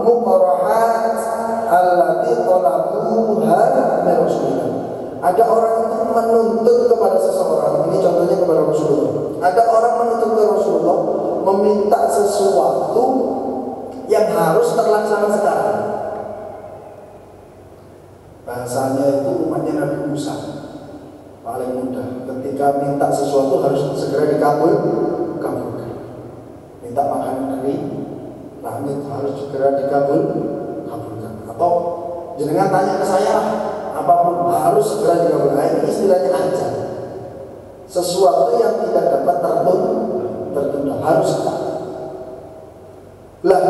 muqarahat allati talabuha min Rasulullah. Ada orang itu menuntut kepada seseorang, ini contohnya kepada Rasulullah. Ada orang menuntut ke Rasulullah meminta sesuatu yang harus terlaksana sekarang. Bahasanya itu umatnya Nabi Musa paling mudah. Ketika minta sesuatu harus segera dikabulkan. Minta makanan dari langit harus segera dikabulkan. Atau jenengan tanya ke saya, apapun harus segera dikabulkan. Ini istilahnya ajal. Sesuatu yang tidak dapat tertunda harus sekarang. Lah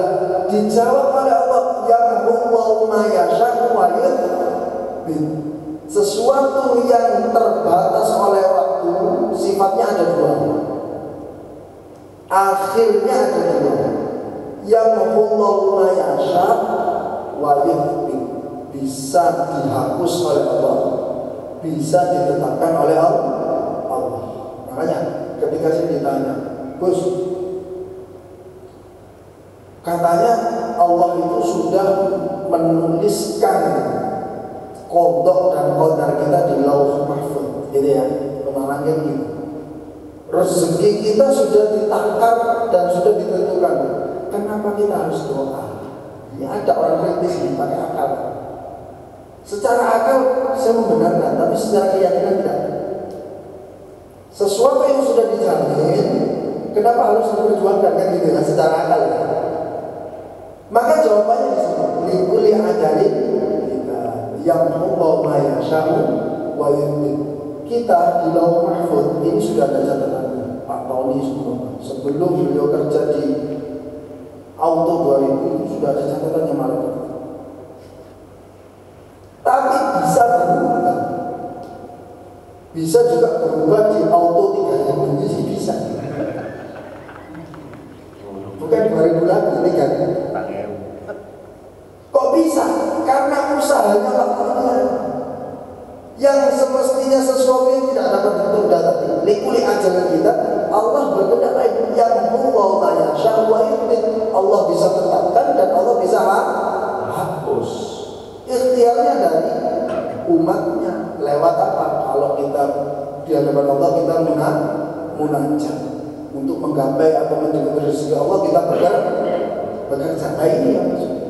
dijawab oleh Allah yang huwal ma yasha wa yuthbit. Sesuatu yang terbatas oleh waktu sifatnya ada dua. Akhirnya ada dua. Yang huwal ma yasha wa yuthbit. Bisa dihapus oleh Allah, bisa ditetapkan oleh Allah. Makanya ketika saya ditanya, Gus, katanya Allah itu sudah menuliskan qada dan qadar kita di Lauh Mahfuz, gitu ya, penerangnya gitu. Rezeki kita sudah ditakar dan sudah ditentukan. Kenapa kita harus doa? Ini ada orang kritis ini pakai akal. Secara akal saya membenarkan, tapi secara keyakinan tidak. Sesuatu yang sudah dijamin, kenapa harus diperjuangkan kan gitu ya, secara akal ya? Maka jawabannya di sini, likuli ajalin yang Allah ma yasha'u wa yuthbit. Kita di Lauh Mahfuz ini sudah ada catatannya. Pak Tony sebelum beliau kerja di Auto 2000 itu sudah ada catatannya malam. Tapi bisa berubah. Bisa juga berubah di Auto 3000 ini bisa. Bukan 2000 lagi ini kan. Kok bisa? Karena usahanya waktunya. Yang semestinya sesuatu yang tidak dapat ditunda tadi. Likuli ajaran kita, Allah berkehendak lain. Yang huwa ma yasha wa yuthbit. Allah bisa tetapkan dan Allah bisa hapus. Ikhtiarnya dari umatnya. Lewat apa? Kalau kita di hadapan Allah kita munajat untuk menggapai atau mencari rezeki Allah, kita bekerja. Nah ini yang maksudnya.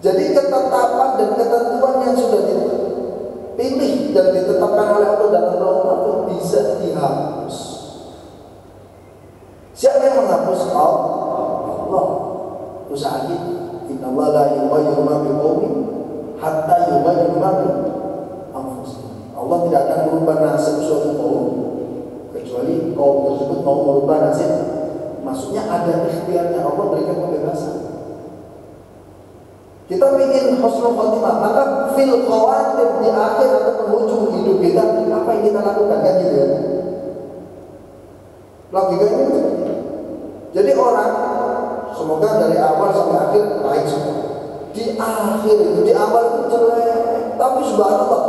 Jadi ketetapan dan ketentuan yang sudah dipilih dan ditetapkan oleh Allah dalam Lauh Mahfuz bisa dihapus. Siapa yang menghapus? Allah. Usaha kita. Inna Allah la yughayyiru ma biqaumin hatta yughayyiru ma bi anfusihim. Allah tidak akan merubah nasib suatu kaum kecuali kaum tersebut mau merubah nasib. Maksudnya ada ikhtiarnya, Allah berikan kebebasan. Kita ingin husnul khotimah, maka fil khawatim di akhir atau penghujung hidup kita, apa yang kita lakukan kan gitu ya? Logikanya seperti itu. Jadi orang semoga dari awal sampai akhir baik semua. Di akhir itu, di awal itu jelek, tapi subhanallah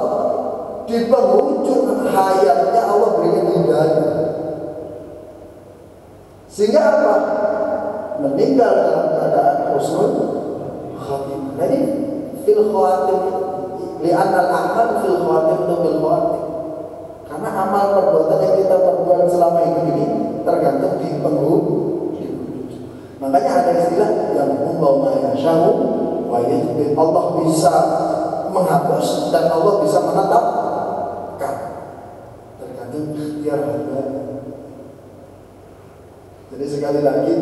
di penghujung hayatnya Allah berikan hidayah. Sehingga apa? Meninggal dalam keadaan husnul khatimah. Jadi fil khawatim li'anna al-amal fil khawatim itu fil khawatim. Karena amal perbuatan yang kita perbuat selama hidup ini tergantung di penghujung. Makanya ada istilah yang Allah ma yasha'u wa yuthbit. Allah bisa menghapus dan Allah bisa menetapkan. Tergantung ikhtiar hamba. Jadi sekali lagi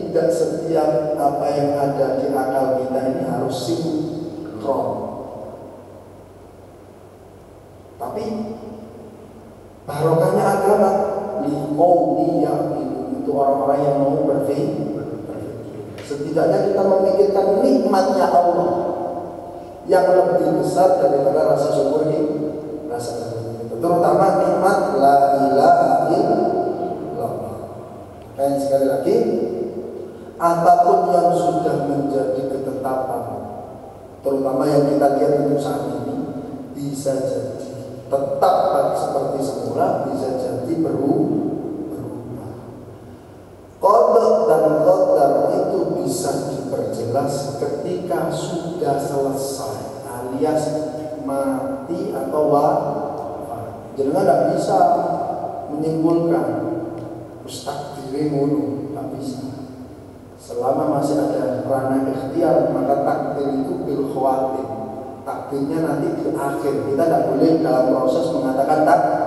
tidak setiap apa yang ada di akal kita ini harus sinkron. Tapi barokahnya agama itu orang-orang yang mau berpikir. Setidaknya kita memikirkan nikmatnya Allah yang lebih besar daripada rasa syukur ini, rasa syukur. Terutama nikmat la ilaha illallah. Dan sekali lagi, apapun yang sudah menjadi ketetapan, terutama yang kita lihat untuk saat ini, bisa jadi tetap seperti semula, bisa jadi berubah. Qada dan qadar itu bisa diperjelas ketika sudah selesai, alias mati atau wafat. Jadi tidak bisa menyimpulkan ustaz diri ngono, tak bisa. Selama masih ada ranah ikhtiar, maka takdir itu bil khawatir. Takdirnya nanti di akhir. Kita tidak boleh dalam proses mengatakan takdir.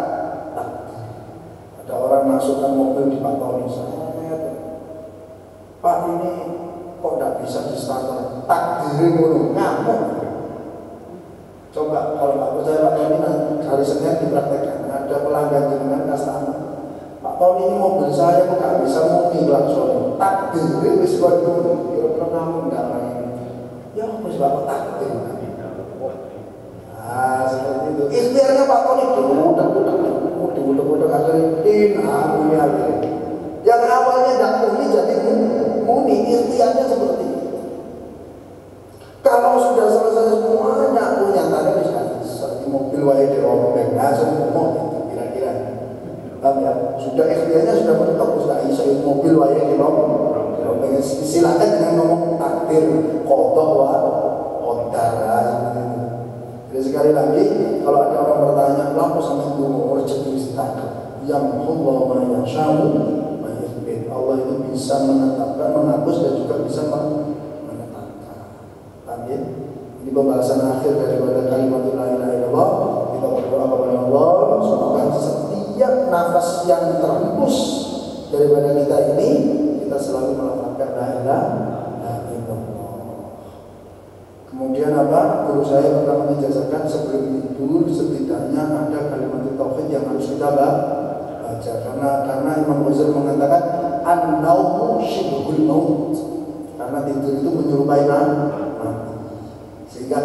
Ada orang masukkan mobil di Pak Tony, Pak ini kok tidak bisa di starter, takdir ngono, ngamuk. Coba kalau Pak percaya Pak Tony hari Senin dipraktekkan, ada pelanggan dengan customer, Pak Tony ini mobil saya kok nggak bisa mungkin langsung takdir wis kok ngono, kira-kira ngamuk nggak lain. Ya wis Bapak takdir. Nah seperti itu. Ikhtiarnya Pak Tony udah akhirnya yang awalnya tidak muni jadi muni, ikhtiarnya seperti itu. Kalau sudah selesai semuanya, nyatanya bisa di mobil wae di rombeng, semua itu kira-kira. Ya, sudah ikhtiarnya sudah mentok, sudah bisa di mobil wae di rombeng. Silakan dengan ngomong takdir, qada wa qadar. Jadi sekali lagi, kalau ada orang bertanya, "Kenapa sampai dulu rezeki istiqamah?" Yang Allah Maha Allah itu bisa menetapkan, menghapus dan juga bisa menetapkan. Amin. Ini pembahasan akhir daripada kalimat la ilaha illallah. Kita berdoa kepada Allah semoga setiap nafas yang terhembus daripada kita ini, kita selalu melafalkan la ilaha illallah. Kemudian apa? Guru saya pernah menjelaskan sebelum tidur setidaknya ada kalimat tauhid yang harus kita baca. Karena Imam Ghazali mengatakan an-naumu syibhul maut, karena tidur itu menyerupai mati. Sehingga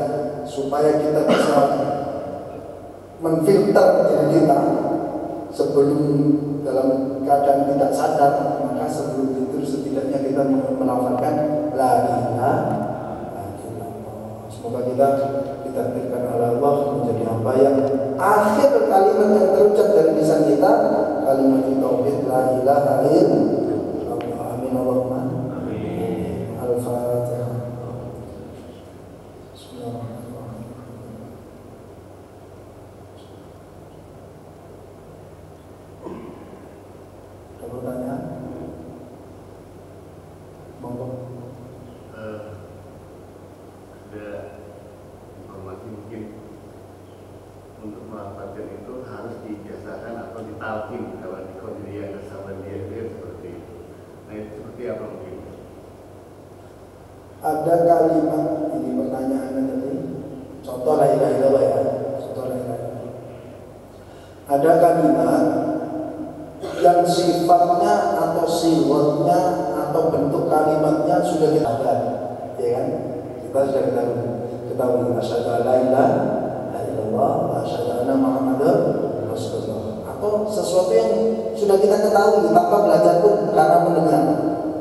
supaya kita bisa menfilter diri kita sebelum dalam keadaan tidak sadar, maka sebelum tidur setidaknya kita melafalkan la ilaha illallah. Semoga kita ditakdirkan oleh Allah menjadi hamba yang akhir kalimat yang terucap dari lisan kita kalimat tauhid la ilaha illallah. Amin Allahumma amin. Al-Fatihah. Bismillahirrahmanirrahim. Ada pertanyaan? Monggo. Ada informasi mungkin untuk melafalkan itu harus diijazahkan atau ditalqin kalau di Qadiriyah dan Sabaniyah itu seperti itu. Nah itu seperti apa mungkin? Ada kalimat, ini pertanyaannya tadi, contoh la ilaha illallah ya, contoh la ilaha illallah. Ada kalimat yang sifatnya atau sifatnya atau bentuk kalimatnya sudah kita lihat, ya kan? Kita sudah ketahui asyhadu an la ilaha illallah wa asyhadu anna Muhammadar Rasulullah, atau sesuatu yang sudah kita ketahui tanpa belajar pun karena mendengar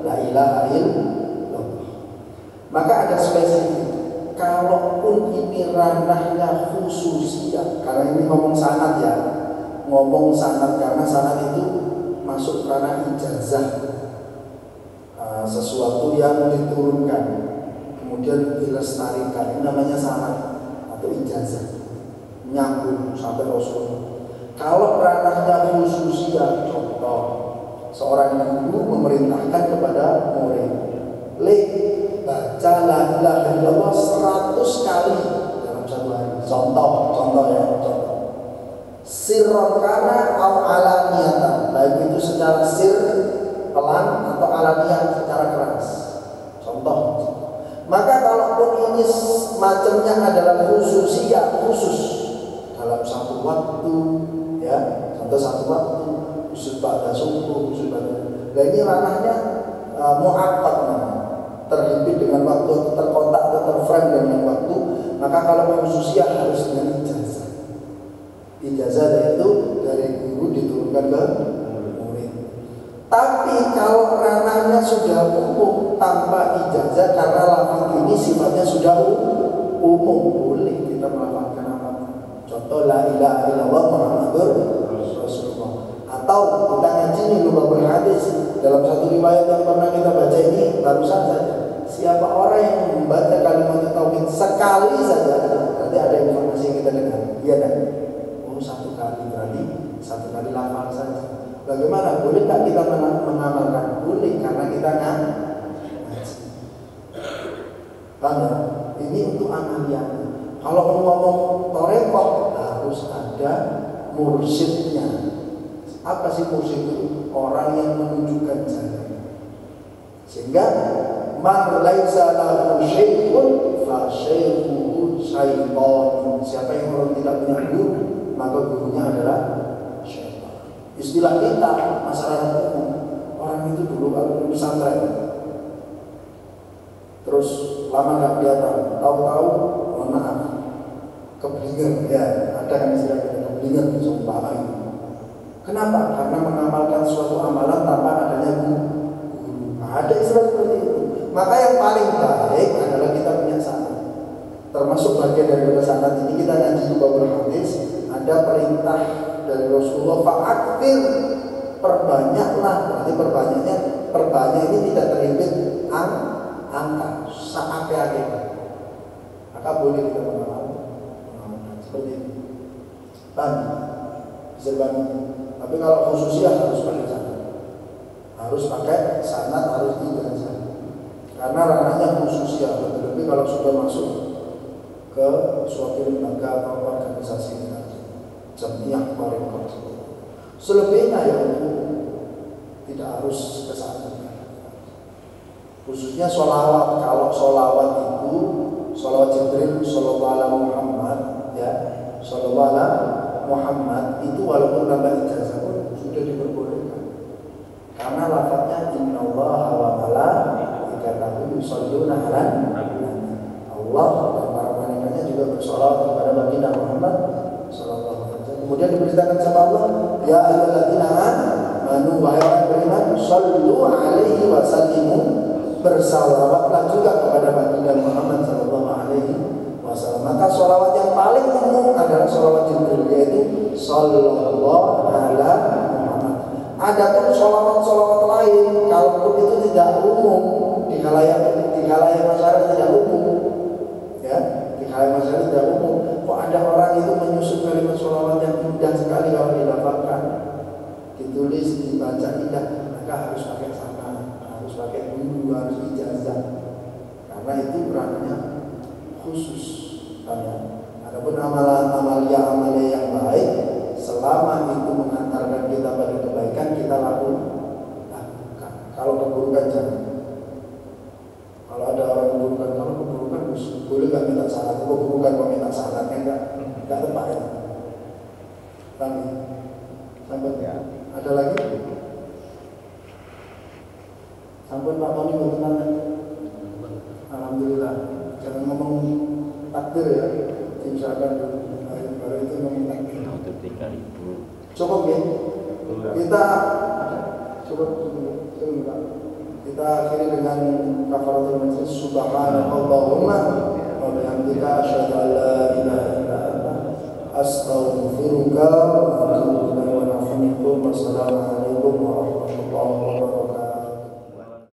la ilaha illallah. Maka ada spesifik. Kalaupun ini ranahnya khususiyah, karena ini ngomong sanad ya, ngomong sanad karena sanad itu masuk ranah ijazah, sesuatu yang diturunkan kemudian dilestarikan, ini namanya sanad atau ijazah, nyambung sampai Rasulullah. Kalau ranahnya khususiyah, contoh seorang guru memerintahkan kepada murid, baca la ilaha illallah 100 kali dalam satu hari. Contoh ya, contoh. Sirron kana au alaniyatan, baik itu secara sir pelan atau alaniyah secara keras. Maka kalaupun ini macamnya adalah khususiyah, khusus dalam satu waktu, ya, atau satu waktu, khusus pada subuh, khusus pada, nah ini ranahnya mu'aqqad, terhimpit dengan waktu, terkontak atau terframe dengan waktu. Maka kalau khususiyah harus dengan ijazah. Ijazah yaitu dari guru diturunkan ke murid. Tapi kalau ranahnya sudah umum tanpa ijazah, karena lafaz ini sifatnya sudah umum, boleh kita melafalkan apa. Contoh la ilaha illallah Muhammadur Rasulullah. Atau kita ngaji nih lupa hadis dalam satu riwayat yang pernah kita baca ini barusan saja. Siapa orang yang membaca kalimat tauhid sekali saja, nanti ada informasi yang kita dengar. Iya kan? Oh, satu kali berarti satu kali lafal saja. Bagaimana? Boleh tak kita mengamalkan? Boleh, karena kita ngaji. Paham ya? Ini untuk amaliyah. Kalau mau ngomong torekoh harus ada mursyidnya. Apa sih mursyid itu? Orang yang menunjukkan jalan. Sehingga man laisa lahu syai'un fa syai'uhu syaitan. Siapa yang orang tidak punya guru, maka gurunya adalah syaitan. Istilah kita masyarakat umum, orang itu dulu kalau pesantren terus lama nggak kelihatan, tahu-tahu mohon maaf keblinger, ya ada kan istilah kita keblinger, sumpah itu. Kenapa? Karena mengamalkan suatu amalan tanpa adanya guru. Ada istilah seperti itu. Maka yang paling baik adalah kita punya sanad. Termasuk bagian dari sanad ini kita ngaji juga berhadis, ada perintah dari Rasulullah fa'aktir, perbanyaklah. Berarti perbanyak ini tidak terhimpit angka seakhir-akhir. Maka boleh kita mengamalkan seperti itu. Bisa banget. Tapi kalau khususnya harus pakai sanad. Harus pakai sanad, harus ijazah. Karena ranahnya khususnya. Tapi kalau sudah masuk ke suatu lembaga atau organisasi jamiah korek, selebihnya ya tidak harus ke sana. Khususnya sholawat. Kalau sholawat itu sholawat Jibril sallallahu alaihi Muhammad, ya, sallallahu alaihi Muhammad itu walaupun tanpa ijazah pun sudah diperbolehkan. Karena lafadznya innallaha wa malaikatahu yusholluna 'alan nabi. Allah dan para malaikatnya juga bersolawat kepada baginda Muhammad sallallahu alaihi wasallam. Kemudian diberitakan sama Allah, ya ayyuhalladzina amanu wahai orang beriman, shollu 'alaihi wa sallimu, bersalawatlah juga kepada baginda Muhammad sallallahu alaihi wasallam. Maka sholawat yang paling umum adalah sholawat Jibril, yaitu sallallahu ala Muhammad. Adapun sholawat lain, kalaupun itu tidak umum di khalayak masyarakat, tidak umum, ya, di khalayak masyarakat tidak umum. Kok ada orang itu menyusun kalimat sholawat yang indah sekali kalau dilafalkan, ditulis, dibaca indah, maka harus pakai sanad, harus pakai guru, harus ijazah, karena itu ranahnya khusus. Adapun amalia yang baik, selama itu mengantarkan kita pada kebaikan, kita lakukan. Kalau keburukan jangan. Kalau ada orang keburukan, kalau keburukan boleh nggak minta sanad? Keburukan kok minta sanadnya nggak tepat ya. Sampai ya. Ada lagi? Sampun Pak Tony berkenan. Alhamdulillah. Jangan ngomong takdir ya, misalkan baru itu ngomong takdir. Cukup ya. Kita cukup. Kita akhiri dengan kafaratul majlis. Subhanallahumma wa bihamdika asyhadu an la ilaha illa anta astaghfiruka wa atubu ilaik. Wassalamualaikum warahmatullahi wabarakatuh.